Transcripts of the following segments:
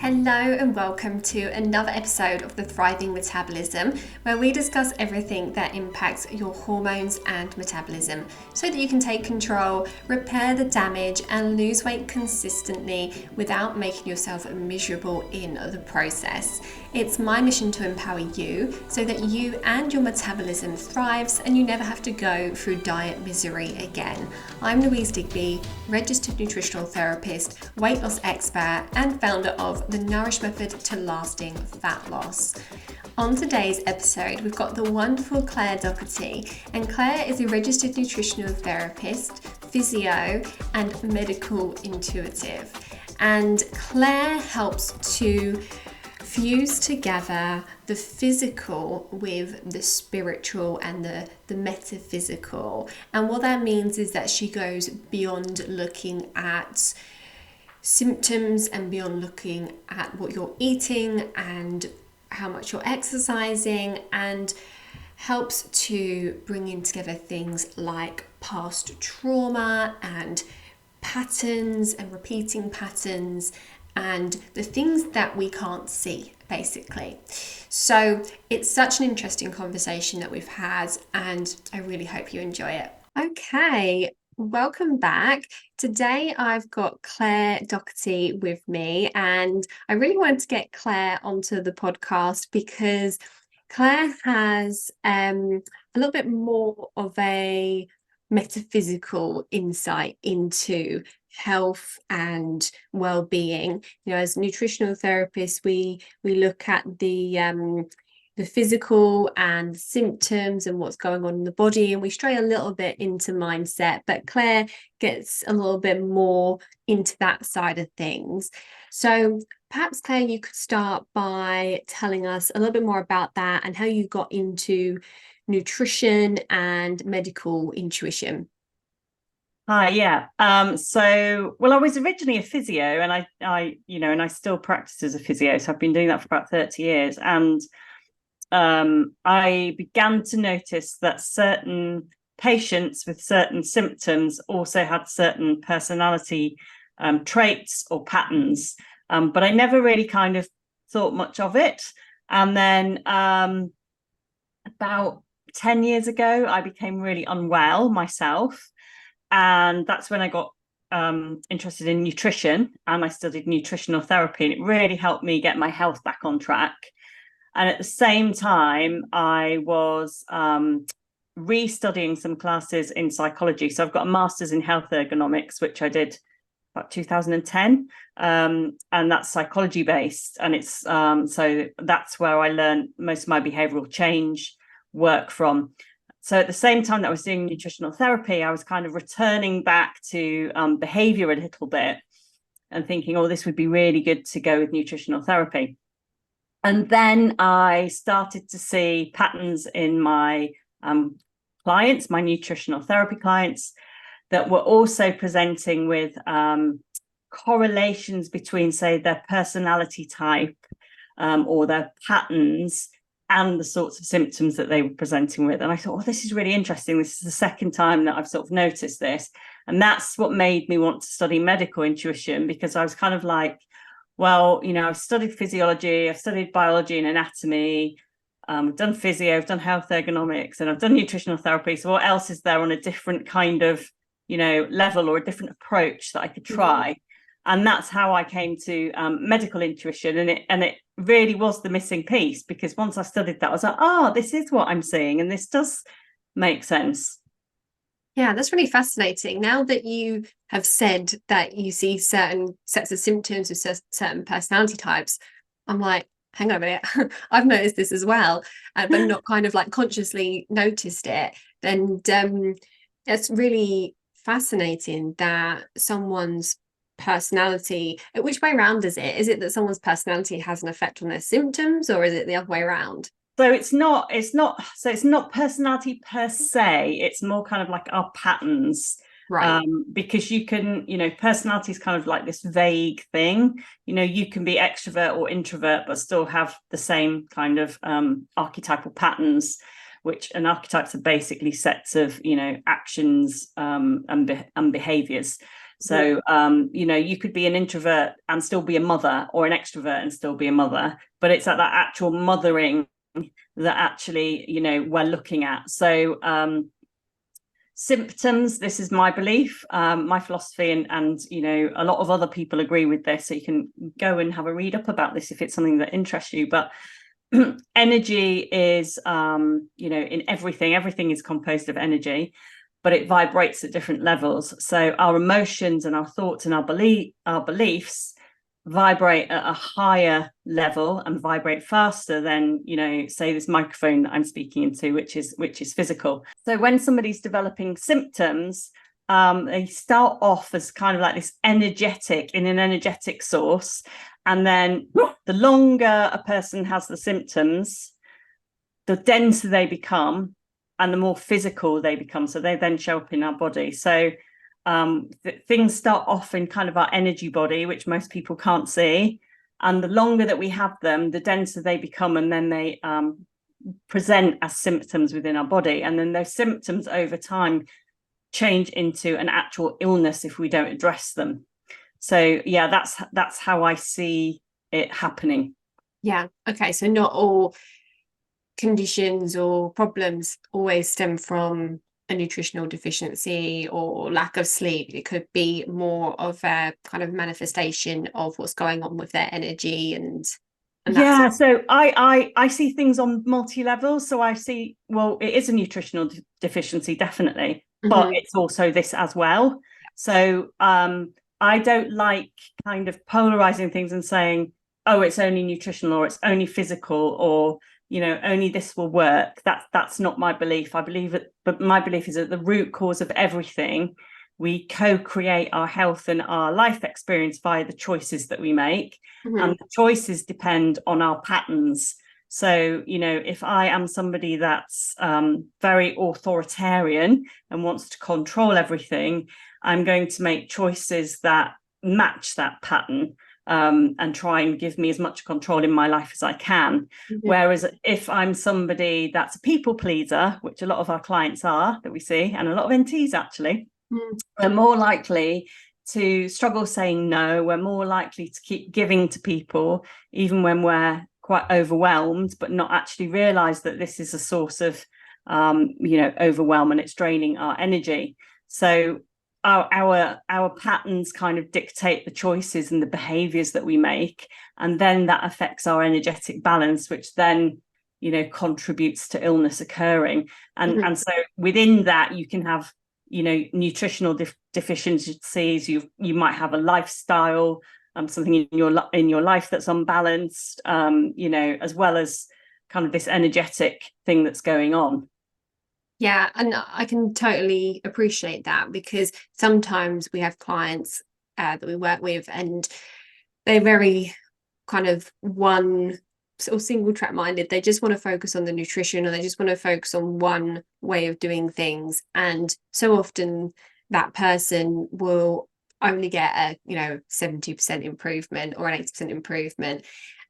Hello and welcome to another episode of the Thriving Metabolism, where we discuss everything that impacts your hormones and metabolism so that you can take control, repair the damage, and lose weight consistently without making yourself miserable in the process. It's my mission to empower you so that you and your metabolism thrives and you never have to go through diet misery again. I'm Louise, registered nutritional therapist, weight loss expert, and founder of the Nourish Method to Lasting Fat Loss. On today's episode, we've got the wonderful Claire Doherty, and Claire is a registered nutritional therapist, physio, and medical intuitive. And Claire helps to fuse together the physical with the spiritual and the metaphysical. And what that means is that she goes beyond looking at symptoms and beyond looking at what you're eating and how much you're exercising, and helps to bring in together things like past trauma and patterns and repeating patterns and the things that we can't see, basically. So it's such an interesting conversation that we've had, and I really hope you enjoy it. Okay, welcome back. Today I've got Claire Doherty with me, and I really wanted to get Claire onto the podcast because Claire has a little bit more of a metaphysical insight into health and well-being. As nutritional therapists, we look at the physical and symptoms and what's going on in the body, and we stray a little bit into mindset, but Claire gets a little bit more into that side of things. So perhaps, Claire, you could start by telling us a little bit more about that and how you got into nutrition and medical intuition. Hi, yeah. I was originally a physio, and I still practice as a physio. So I've been doing that for about 30 years. And I began to notice that certain patients with certain symptoms also had certain personality traits or patterns. But I never really kind of thought much of it. And then about 10 years ago, I became really unwell myself. And that's when I got interested in nutrition, and I studied nutritional therapy, and it really helped me get my health back on track. And at the same time, I was restudying some classes in psychology. So I've got a master's in health ergonomics, which I did about 2010, and that's psychology based. And it's so that's where I learned most of my behavioral change work from. So at the same time that I was doing nutritional therapy, I was kind of returning back to behaviour a little bit and thinking, oh, this would be really good to go with nutritional therapy. And then I started to see patterns in my clients, my nutritional therapy clients, that were also presenting with correlations between, say, their personality type or their patterns and the sorts of symptoms that they were presenting with. And I thought, oh, this is really interesting. This is the second time that I've sort of noticed this. And that's what made me want to study medical intuition, because I was kind of like, well, I've studied physiology, I've studied biology and anatomy, I've done physio, I've done health ergonomics, and I've done nutritional therapy. So what else is there on a different kind of, level or a different approach that I could try? Mm-hmm. And that's how I came to medical intuition. And it really was the missing piece, because once I studied that, I was like, oh, this is what I'm seeing. And this does make sense. Yeah, that's really fascinating. Now that you have said that you see certain sets of symptoms with certain personality types, I'm like, hang on a minute, I've noticed this as well, but not kind of like consciously noticed it. And it's really fascinating that someone's personality, which way around is it? Is it that someone's personality has an effect on their symptoms, or is it the other way around? So it's not personality per se. It's more kind of like our patterns. Right. Because you can, personality is kind of like this vague thing. You can be extrovert or introvert, but still have the same kind of archetypal patterns. and archetypes are basically sets of, actions and behaviors. So, you could be an introvert and still be a mother, or an extrovert and still be a mother, but it's at that actual mothering that actually, we're looking at. So symptoms, this is my belief, my philosophy, and a lot of other people agree with this, so you can go and have a read up about this if it's something that interests you. But energy is in everything is composed of energy, but it vibrates at different levels. So our emotions and our thoughts and our beliefs vibrate at a higher level and vibrate faster than, say, this microphone that I'm speaking into, which is physical. So when somebody's developing symptoms, they start off as kind of like this in an energetic source, and then the longer a person has the symptoms, the denser they become and the more physical they become. So they then show up in our body. So things start off in kind of our energy body, which most people can't see, and the longer that we have them, the denser they become, and then they present as symptoms within our body, and then those symptoms over time change into an actual illness if we don't address them. So yeah, that's how I see it happening. Yeah, okay, so not all conditions or problems always stem from a nutritional deficiency or lack of sleep. It could be more of a kind of manifestation of what's going on with their energy and yeah, so I see things on multi-levels. So I see, well, it is a nutritional deficiency, definitely, but it's also this as well. So I don't like kind of polarizing things and saying, oh, it's only nutritional, or it's only physical, or only this will work. That's not my belief. I believe it, but my belief is that the root cause of everything, we co-create our health and our life experience via the choices that we make. And the choices depend on our patterns. So, if I am somebody that's very authoritarian and wants to control everything, I'm going to make choices that match that pattern. And try and give me as much control in my life as I can. Whereas if I'm somebody that's a people pleaser, which a lot of our clients are that we see, and a lot of NTs actually, we're more likely to struggle saying no. We're more likely to keep giving to people, even when we're quite overwhelmed, but not actually realize that this is a source of, overwhelm, and it's draining our energy. So our patterns kind of dictate the choices and the behaviors that we make, and then that affects our energetic balance, which then contributes to illness occurring. And so within that, you can have nutritional deficiencies. You might have a lifestyle, something in your life that's unbalanced, as well as kind of this energetic thing that's going on. Yeah, and I can totally appreciate that, because sometimes we have clients that we work with, and they're very kind of one sort of single track minded. They just want to focus on the nutrition, or they just want to focus on one way of doing things. And so often that person will only get a 70% improvement or an 80% improvement.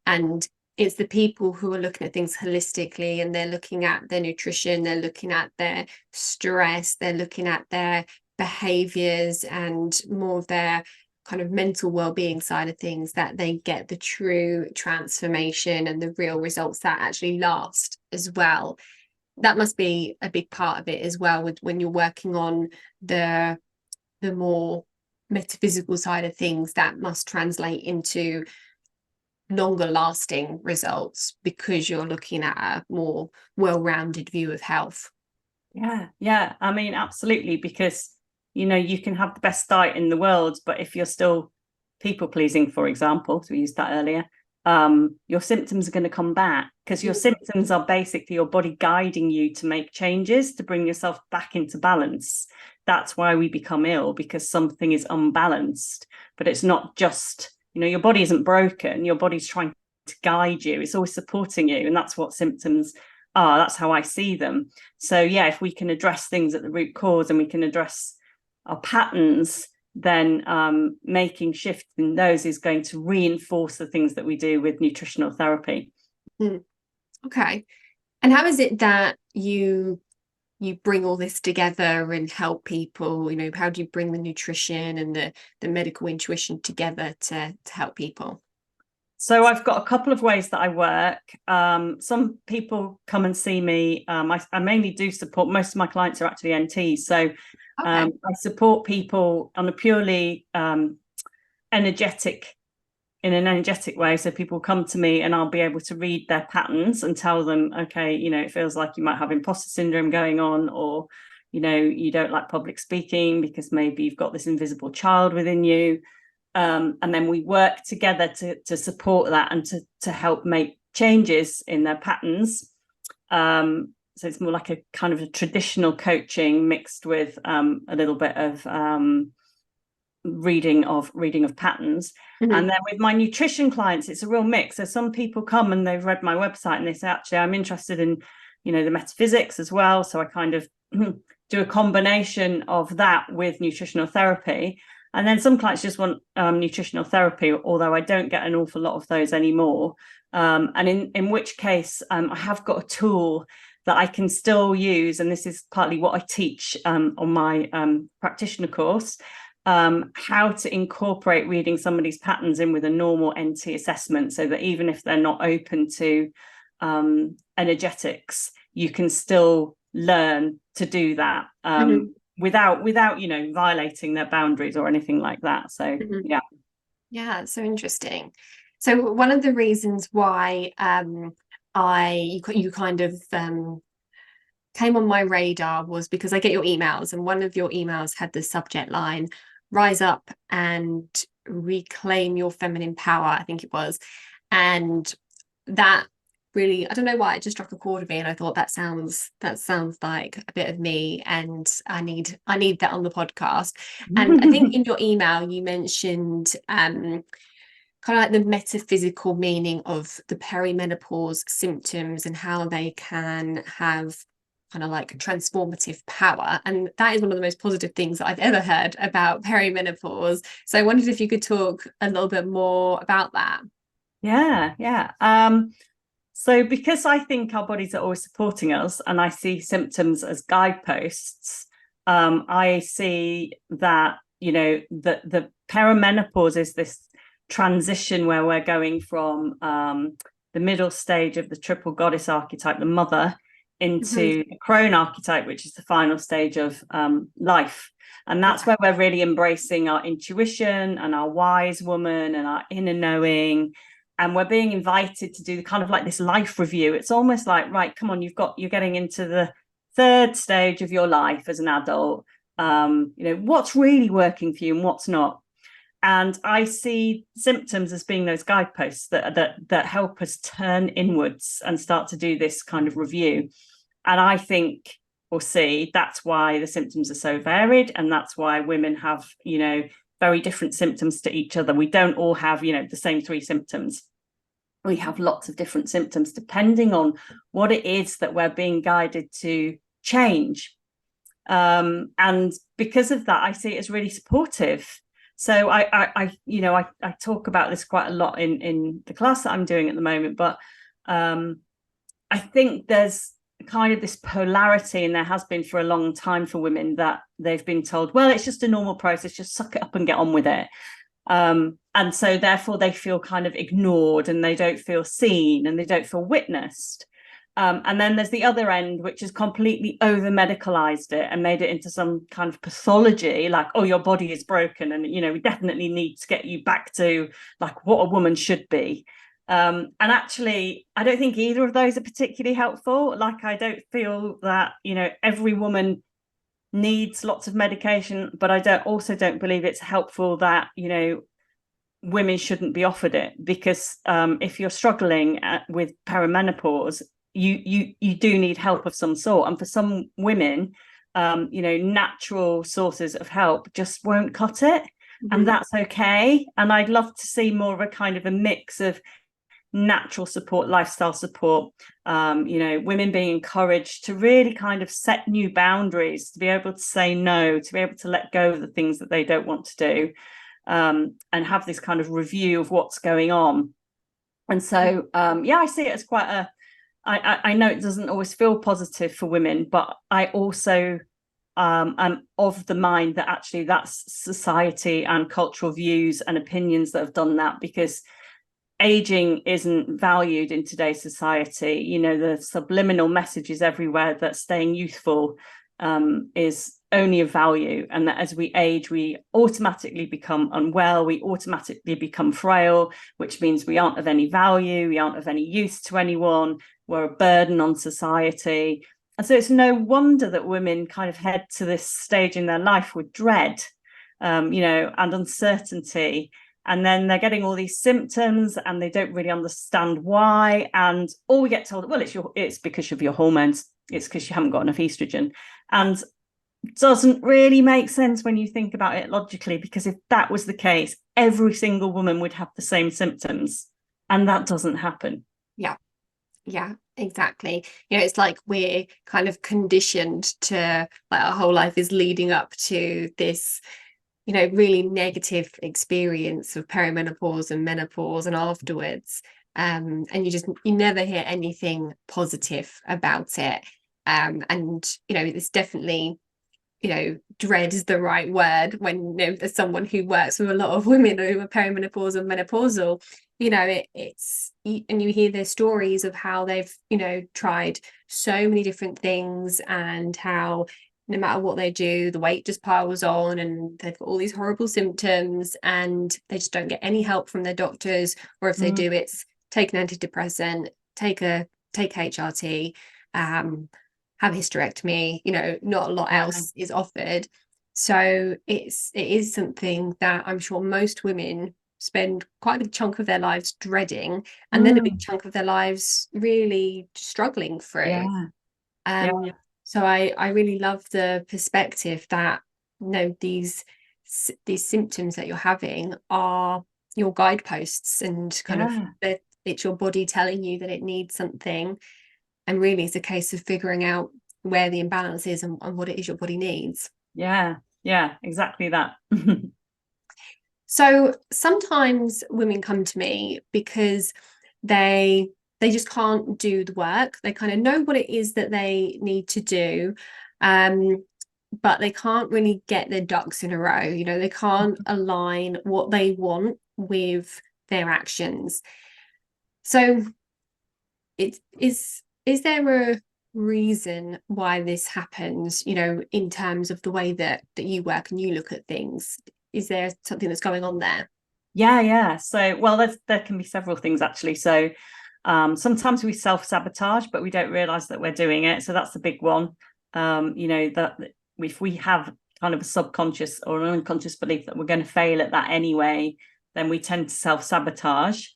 And it's the people who are looking at things holistically, and they're looking at their nutrition, they're looking at their stress, they're looking at their behaviors and more of their kind of mental well-being side of things, that they get the true transformation and the real results that actually last as well. That must be a big part of it as well, with when you're working on the more metaphysical side of things, that must translate into longer lasting results, because you're looking at a more well-rounded view of health. Yeah, I mean, absolutely, because you can have the best diet in the world, but if you're still people pleasing, for example, so we used that earlier, your symptoms are going to come back, because your symptoms are basically your body guiding you to make changes to bring yourself back into balance. That's why we become ill, because something is unbalanced. But it's not just, your body isn't broken, your body's trying to guide you, it's always supporting you, and that's what symptoms are. That's how I see them. So yeah, if we can address things at the root cause, and we can address our patterns, then making shifts in those is going to reinforce the things that we do with nutritional therapy. Okay. And how is it that you bring all this together and help people? You know, how do you bring the nutrition and the medical intuition together to help people? So I've got a couple of ways that I work. Some people come and see me. I mainly do support, most of my clients are actually NTs. So Okay. I support people on a purely energetic, in an energetic way. So people come to me and I'll be able to read their patterns and tell them, okay, you know, it feels like you might have imposter syndrome going on, or, you know, you don't like public speaking because maybe you've got this invisible child within you. And then we work together to support that and to help make changes in their patterns. So it's more like a kind of a traditional coaching mixed with a little bit of reading of patterns. Mm-hmm. And then with my nutrition clients, it's a real mix. So some people come and they've read my website and they say, actually, I'm interested in, you know, the metaphysics as well. So I kind of do a combination of that with nutritional therapy. And then some clients just want nutritional therapy, although I don't get an awful lot of those anymore. And in which case, I have got a tool that I can still use. And this is partly what I teach on my practitioner course, how to incorporate reading somebody's patterns in with a normal NT assessment, so that even if they're not open to energetics, you can still learn to do that. Mm-hmm. Without you know, violating their boundaries or anything like that. So Mm-hmm. yeah. Yeah, it's so interesting. So one of the reasons why you kind of came on my radar was because I get your emails, and one of your emails had the subject line "Rise up and reclaim your feminine power," I think it was. And that really, I don't know why, it just struck a chord with me, and I thought that sounds like a bit of me, and I need that on the podcast. And I think in your email you mentioned kind of like the metaphysical meaning of the perimenopause symptoms and how they can have kind of like transformative power. And that is one of the most positive things that I've ever heard about perimenopause. So I wondered if you could talk a little bit more about that. Yeah. So because I think our bodies are always supporting us and I see symptoms as guideposts, I see that, you know, the perimenopause is this transition where we're going from the middle stage of the triple goddess archetype, the mother, into the crone archetype, which is the final stage of life. And that's where we're really embracing our intuition and our wise woman and our inner knowing. And we're being invited to do kind of like this life review. It's almost like, right, come on, you're getting into the third stage of your life as an adult. You know, what's really working for you and what's not. And I see symptoms as being those guideposts that help us turn inwards and start to do this kind of review. And I think, or see, that's why the symptoms are so varied, and that's why women have, you know, very different symptoms to each other. We don't all have, you know, the same 3 symptoms. We have lots of different symptoms depending on what it is that we're being guided to change. And because of that, I see it as really supportive. So I you know, I talk about this quite a lot in the class that I'm doing at the moment, but I think there's kind of this polarity, and there has been for a long time for women, that they've been told, well, it's just a normal process, just suck it up and get on with it. And so therefore they feel kind of ignored, and they don't feel seen, and they don't feel witnessed. And then there's the other end, which has completely over-medicalized it and made it into some kind of pathology, like, oh, your body is broken, and, you know, we definitely need to get you back to like what a woman should be. And actually, I don't think either of those are particularly helpful. Like, I don't feel that, you know, every woman needs lots of medication, but I don't believe it's helpful that, you know, women shouldn't be offered it, because if you're struggling with perimenopause, you do need help of some sort. And for some women, you know, natural sources of help just won't cut it, and that's okay. And I'd love to see more of a kind of a mix of natural support, lifestyle support, you know, women being encouraged to really kind of set new boundaries, to be able to say no, to be able to let go of the things that they don't want to do, and have this kind of review of what's going on. And so yeah, I see it as quite I know it doesn't always feel positive for women, but I also am of the mind that actually that's society and cultural views and opinions that have done that, because aging isn't valued in today's society. You know, the subliminal messages everywhere that staying youthful is only of value, and that as we age, we automatically become unwell, we automatically become frail, which means we aren't of any value, we aren't of any use to anyone, we're a burden on society. And so it's no wonder that women kind of head to this stage in their life with dread, you know, and uncertainty. And then they're getting all these symptoms and they don't really understand why. And all we get told, well, it's because of your hormones. It's because you haven't got enough estrogen. And it doesn't really make sense when you think about it logically, because if that was the case, every single woman would have the same symptoms. And that doesn't happen. Yeah, exactly. You know, it's like we're kind of conditioned to, like, our whole life is leading up to this, you know, really negative experience of perimenopause and menopause and afterwards. And you never hear anything positive about it. And, you know, it's definitely, you know, dread is the right word when, you know, there's someone who works with a lot of women who are perimenopause and menopausal. You know, and you hear their stories of how they've, you know, tried so many different things, and how no matter what they do, the weight just piles on and they've got all these horrible symptoms and they just don't get any help from their doctors. Or if they do, it's take an antidepressant, take HRT, have hysterectomy, you know, not a lot else is offered. So it is something that I'm sure most women spend quite a big chunk of their lives dreading, and then a big chunk of their lives really struggling through. So I really love the perspective that, you know, these symptoms that you're having are your guideposts, and kind of that it's your body telling you that it needs something, and really it's a case of figuring out where the imbalance is and what it is your body needs. Yeah, exactly that. So sometimes women come to me because they just can't do the work. They kind of know what it is that they need to do, but they can't really get their ducks in a row. You know, they can't align what they want with their actions. So is there a reason why this happens, you know, in terms of the way that you work and you look at things? Is there something that's going on there? So, well, there can be several things actually. So sometimes we self-sabotage, but we don't realize that we're doing it. So that's the big one. You know, that if we have kind of a subconscious or an unconscious belief that we're going to fail at that anyway, then we tend to self-sabotage.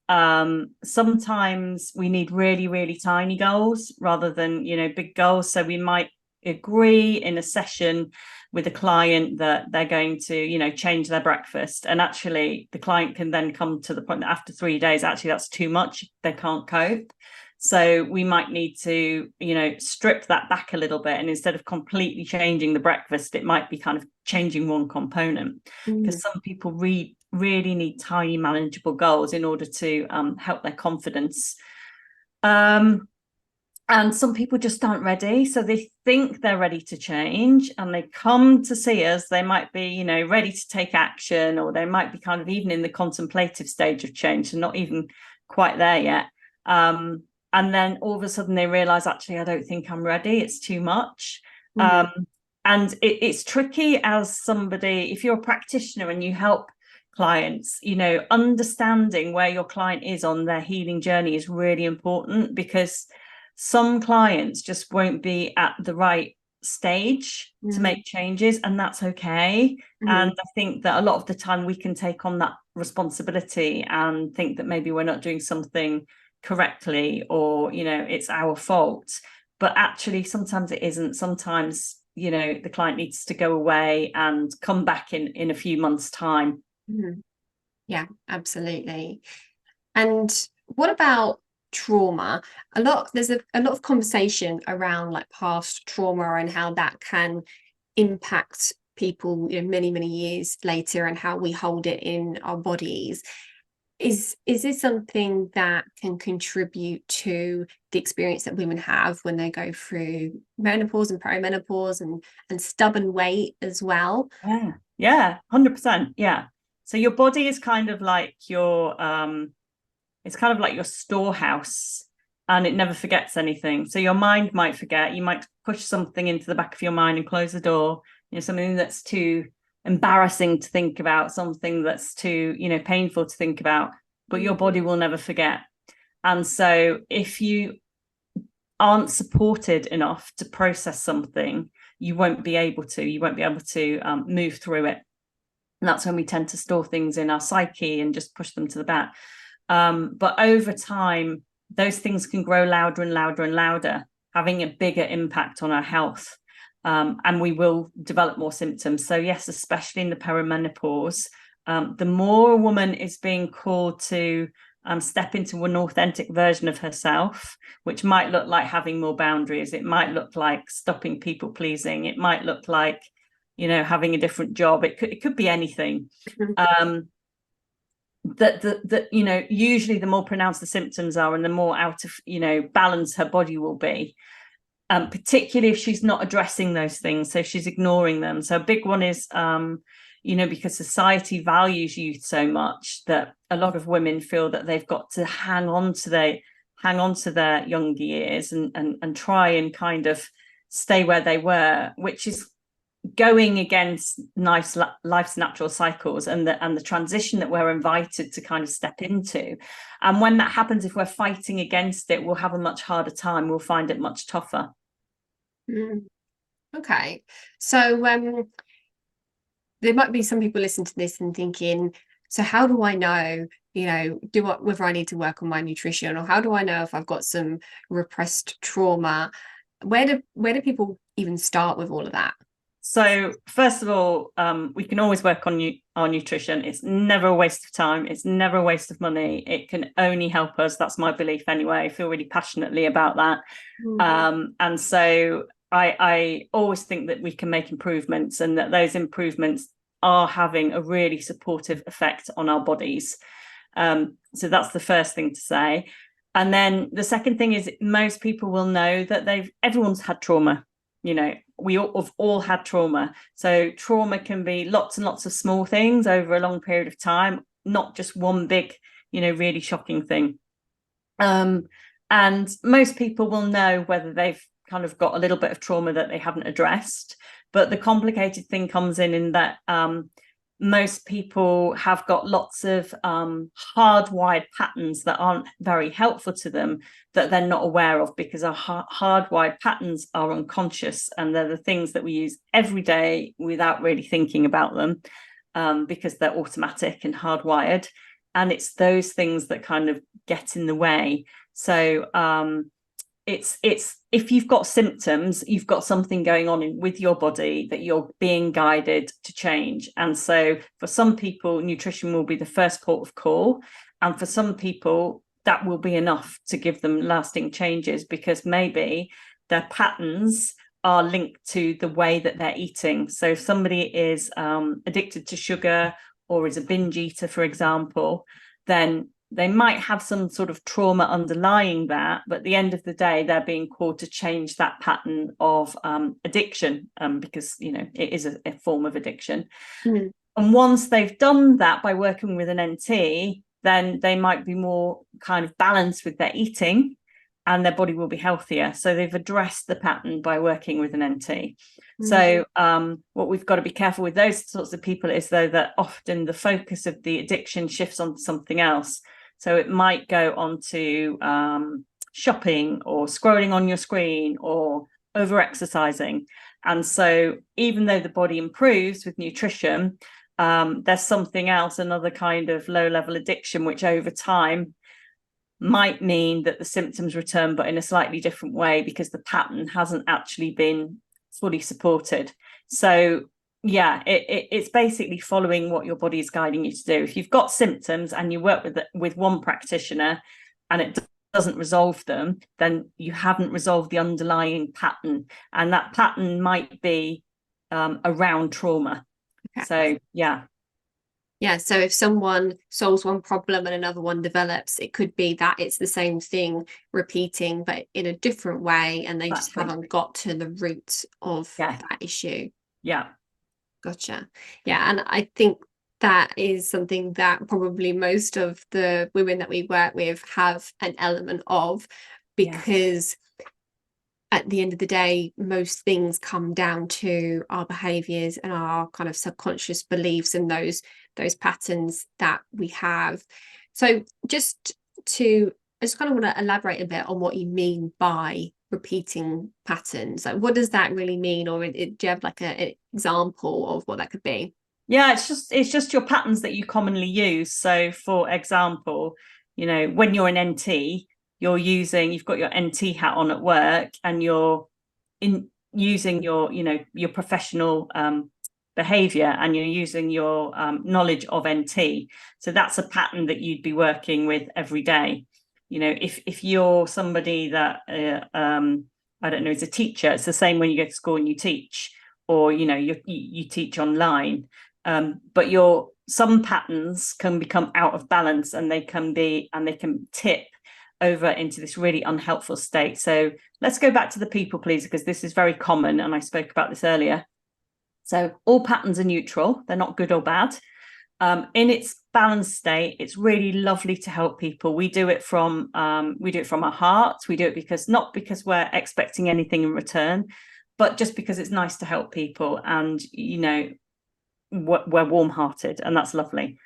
Sometimes we need really, really tiny goals rather than, you know, big goals. So we might agree in a session with a client that they're going to, you know, change their breakfast, and actually the client can then come to the point that after 3 days, actually that's too much, they can't cope. So we might need to, you know, strip that back a little bit, and instead of completely changing the breakfast, it might be kind of changing one component, because some people really need tiny manageable goals in order to help their confidence. And some people just aren't ready. So they think they're ready to change and they come to see us. They might be, you know, ready to take action, or they might be kind of even in the contemplative stage of change, so not even quite there yet. And then all of a sudden they realize, actually, I don't think I'm ready. It's too much. And it's tricky as somebody, if you're a practitioner and you help clients, you know, understanding where your client is on their healing journey is really important, because some clients just won't be at the right stage to make changes, and that's okay. And I think that a lot of the time we can take on that responsibility and think that maybe we're not doing something correctly, or, you know, it's our fault. But actually sometimes it isn't. Sometimes, you know, the client needs to go away and come back in a few months' time. Yeah, absolutely. And what about trauma? There's a lot of conversation around like past trauma and how that can impact people, you know, many years later, and how we hold it in our bodies. Is this something that can contribute to the experience that women have when they go through menopause and perimenopause and stubborn weight as well? Yeah, 100%. Yeah. So your body is kind of like your it's kind of like your storehouse, and it never forgets anything. So your mind might forget. You might push something into the back of your mind and close the door, something that's too embarrassing to think about, something that's too, painful to think about, but your body will never forget. And so if you aren't supported enough to process something, you won't be able to move through it. And that's when we tend to store things in our psyche and just push them to the back. But over time, those things can grow louder and louder and louder, having a bigger impact on our health. And we will develop more symptoms. So yes, especially in the perimenopause, the more a woman is being called to step into an authentic version of herself, which might look like having more boundaries. It might look like stopping people pleasing. It might look like, having a different job. It could be anything. That usually the more pronounced the symptoms are and the more out of balance her body will be, particularly if she's not addressing those things, so she's ignoring them. So a big one is because society values youth so much that a lot of women feel that they've got to hang on to their younger years and try and kind of stay where they were, which is going against life's natural cycles and the transition that we're invited to kind of step into. And when that happens, if we're fighting against it, we'll have a much harder time. We'll find it much tougher. Okay, so there might be some people listening to this and thinking, so how do I know, whether I need to work on my nutrition, or how do I know if I've got some repressed trauma? Where do people even start with all of that? So first of all, we can always work on our nutrition. It's never a waste of time. It's never a waste of money. It can only help us. That's my belief anyway. I feel really passionately about that. And so I always think that we can make improvements, and that those improvements are having a really supportive effect on our bodies. So that's the first thing to say. And then the second thing is, most people will know that everyone's had trauma. We have all had trauma. So trauma can be lots and lots of small things over a long period of time, not just one big, really shocking thing. And most people will know whether they've kind of got a little bit of trauma that they haven't addressed. But the complicated thing comes in that most people have got lots of hardwired patterns that aren't very helpful to them, that they're not aware of, because our hardwired patterns are unconscious, and they're the things that we use every day without really thinking about them, because they're automatic and hardwired. And it's those things that kind of get in the way. So it's if you've got symptoms, you've got something going on with your body that you're being guided to change. And so for some people, nutrition will be the first port of call, and for some people that will be enough to give them lasting changes, because maybe their patterns are linked to the way that they're eating. So if somebody is addicted to sugar, or is a binge eater, for example, then they might have some sort of trauma underlying that, but at the end of the day, they're being called to change that pattern of addiction, because it is a form of addiction. And once they've done that by working with an NT, then they might be more kind of balanced with their eating, and their body will be healthier. So they've addressed the pattern by working with an NT. So what we've got to be careful with those sorts of people is, though, that often the focus of the addiction shifts onto something else. So it might go on to shopping, or scrolling on your screen, or over-exercising. And so even though the body improves with nutrition, there's something else, another kind of low-level addiction, which over time might mean that the symptoms return, but in a slightly different way, because the pattern hasn't actually been fully supported. So yeah, it's basically following what your body is guiding you to do. If you've got symptoms and you work with one practitioner and it doesn't resolve them, then you haven't resolved the underlying pattern, and that pattern might be around trauma. Okay. So yeah. Yeah, so if someone solves one problem and another one develops, it could be that it's the same thing repeating, but in a different way, and they just Exactly. haven't got to the root of Yeah. that issue. Yeah. Gotcha. Yeah, and I think that is something that probably most of the women that we work with have an element of, Yeah. because at the end of the day, most things come down to our behaviors and our kind of subconscious beliefs and those patterns that we have. So just to I just kind of want to elaborate a bit on what you mean by repeating patterns. Like, what does that really mean? Or do you have like an example of what that could be? Yeah, it's just your patterns that you commonly use. So for example, when you're an NT, you've got your NT hat on at work, and you're in using your professional behavior, and you're using your knowledge of NT. So that's a pattern that you'd be working with every day. If you're somebody that I don't know, is a teacher, it's the same when you go to school and you teach, or you teach online. But some patterns can become out of balance, and they can tip over into this really unhelpful state. So let's go back to the people pleaser, because this is very common, and I spoke about this earlier. So all patterns are neutral, they're not good or bad. In its balanced state, it's really lovely to help people. We do it from our hearts. We do it not because we're expecting anything in return, but just because it's nice to help people, and we're warm-hearted, and that's lovely.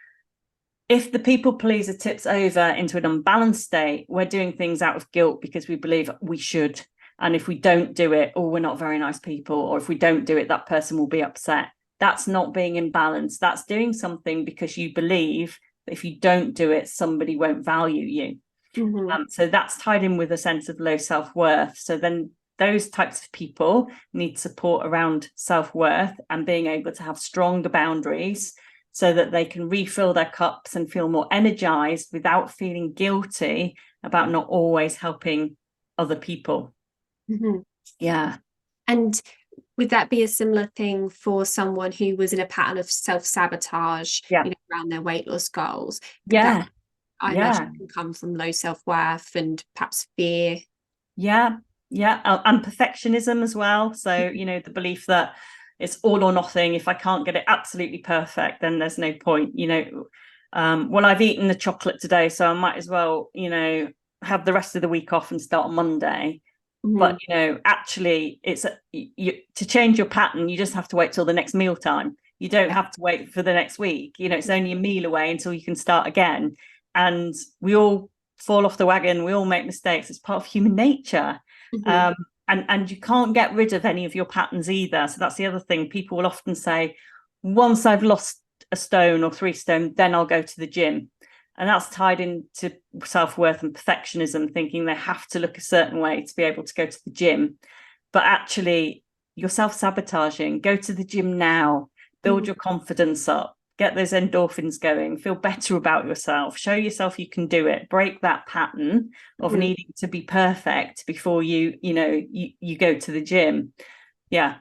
If the people pleaser tips over into an unbalanced state, we're doing things out of guilt because we believe we should. And if we don't do it, we're not very nice people. Or if we don't do it, that person will be upset. That's not being in balance. That's doing something because you believe that if you don't do it, somebody won't value you. Mm-hmm. So that's tied in with a sense of low self-worth. So then those types of people need support around self-worth and being able to have stronger boundaries, so that they can refill their cups and feel more energized without feeling guilty about not always helping other people. Mm-hmm. Yeah. And would that be a similar thing for someone who was in a pattern of self-sabotage, Yeah. around their weight loss goals? That, Yeah. I Yeah. imagine, can come from low self-worth and perhaps fear. Yeah. Yeah. And perfectionism as well. So, the belief that it's all or nothing. If I can't get it absolutely perfect, then there's no point. Well, I've eaten the chocolate today, so I might as well, have the rest of the week off and start on Monday. Mm-hmm. But actually, to change your pattern, you just have to wait till the next meal time. You don't have to wait for the next week. It's only a meal away until you can start again. And we all fall off the wagon. We all make mistakes. It's part of human nature. Mm-hmm. And you can't get rid of any of your patterns either. So that's the other thing. People will often say, once I've lost a stone or 3 stone, then I'll go to the gym. And that's tied into self-worth and perfectionism, thinking they have to look a certain way to be able to go to the gym. But actually, you're self-sabotaging. Go to the gym now, build your confidence up, get those endorphins going, feel better about yourself, show yourself you can do it, break that pattern of needing to be perfect before you go to the gym. Yeah.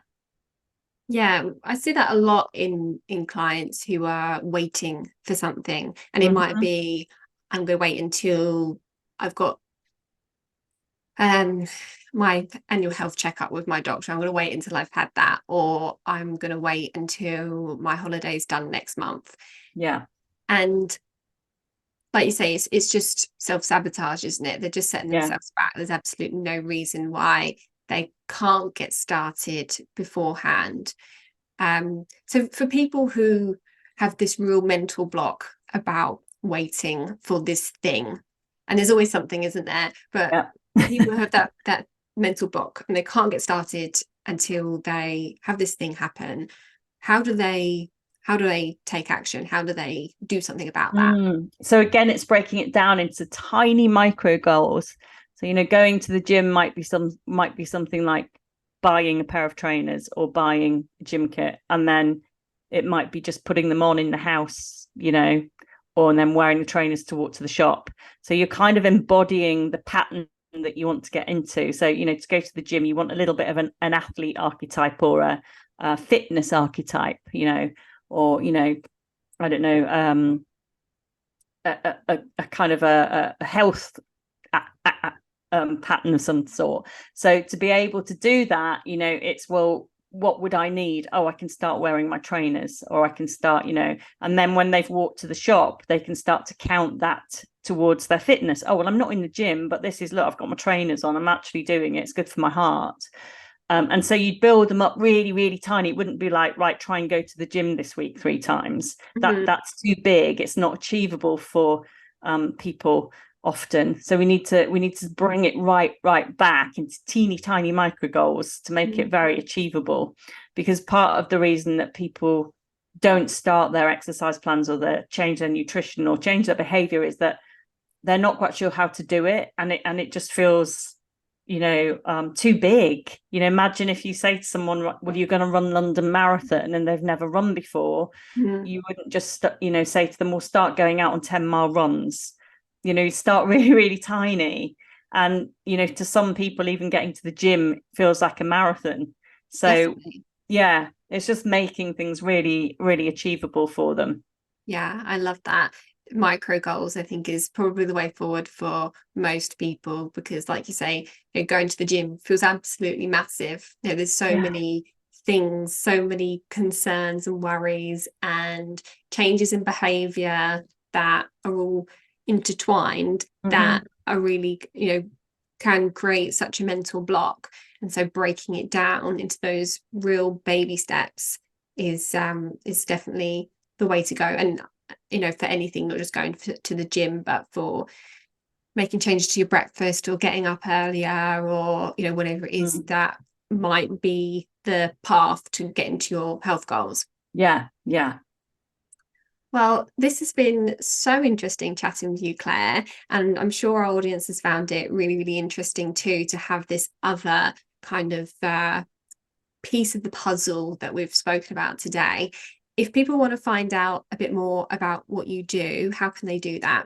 Yeah, I see that a lot in clients who are waiting for something, and it might be, I'm going to wait until I've got my annual health checkup with my doctor. I'm going to wait until I've had that, or I'm going to wait until my holiday's done next month. Yeah. And like you say, it's just self-sabotage, isn't it? They're just setting themselves back. There's absolutely no reason why they can't get started beforehand. So for people who have this real mental block about waiting for this thing, and there's always something, isn't there? But people who have that mental block and they can't get started until they have this thing happen, how do they take action? How do they do something about that? So again, it's breaking it down into tiny micro goals. So going to the gym might be something like buying a pair of trainers or buying a gym kit, and then it might be just putting them on in the house, or and then wearing the trainers to walk to the shop. So you're kind of embodying the pattern that you want to get into. So to go to the gym, you want a little bit of an athlete archetype, or a fitness archetype, or I don't know, a kind of a health pattern of some sort. So to be able to do that, it's, well, what would I need? Oh, I can start wearing my trainers, or I can start, and then when they've walked to the shop, they can start to count that towards their fitness. Oh, well, I'm not in the gym, but this is, look, I've got my trainers on, I'm actually doing it, it's good for my heart. And so you'd build them up really, really tiny. It wouldn't be like, right, try and go to the gym this week 3 times. That's too big. It's not achievable for people often. So we need to bring it right back into teeny tiny micro goals to make it very achievable. Because part of the reason that people don't start their exercise plans, or they change their nutrition or change their behavior, is that they're not quite sure how to do it, and it just feels too big. Imagine if you say to someone, well, you're going to run London Marathon, and they've never run before. You wouldn't just say to them, well, start going out on 10-mile runs. Start really, really tiny. And to some people, even getting to the gym feels like a marathon. So definitely. Yeah, it's just making things really, really achievable for them. Yeah, I love that. Micro goals, I think, is probably the way forward for most people, because like you say, going to the gym feels absolutely massive. There's so many things, so many concerns and worries and changes in behavior that are all intertwined, that are really, can create such a mental block. And so breaking it down into those real baby steps is definitely the way to go. And for anything, not just going to the gym, but for making changes to your breakfast, or getting up earlier, or whatever it is that might be the path to getting to your health goals. Yeah. Well, this has been so interesting chatting with you, Claire, and I'm sure our audience has found it really, really interesting too, to have this other kind of piece of the puzzle that we've spoken about today. If people want to find out a bit more about what you do, how can they do that?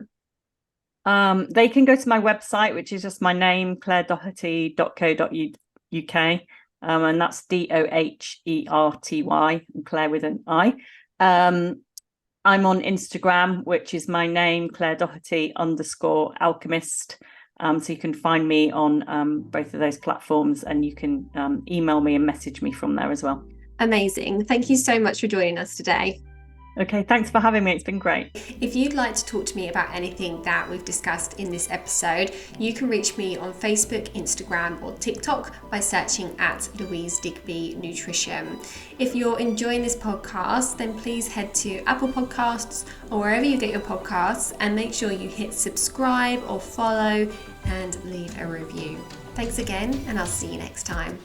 They can go to my website, which is just my name, clairedoherty.co.uk. And that's DOHERTY, and Claire with an I. I'm on Instagram, which is my name, Claire Doherty _alchemist. So you can find me on both of those platforms, and you can email me and message me from there as well. Amazing. Thank you so much for joining us today. Okay, thanks for having me. It's been great. If you'd like to talk to me about anything that we've discussed in this episode, you can reach me on Facebook, Instagram, or TikTok by searching at Louise Digby Nutrition. If you're enjoying this podcast, then please head to Apple Podcasts or wherever you get your podcasts, and make sure you hit subscribe or follow and leave a review. Thanks again, and I'll see you next time.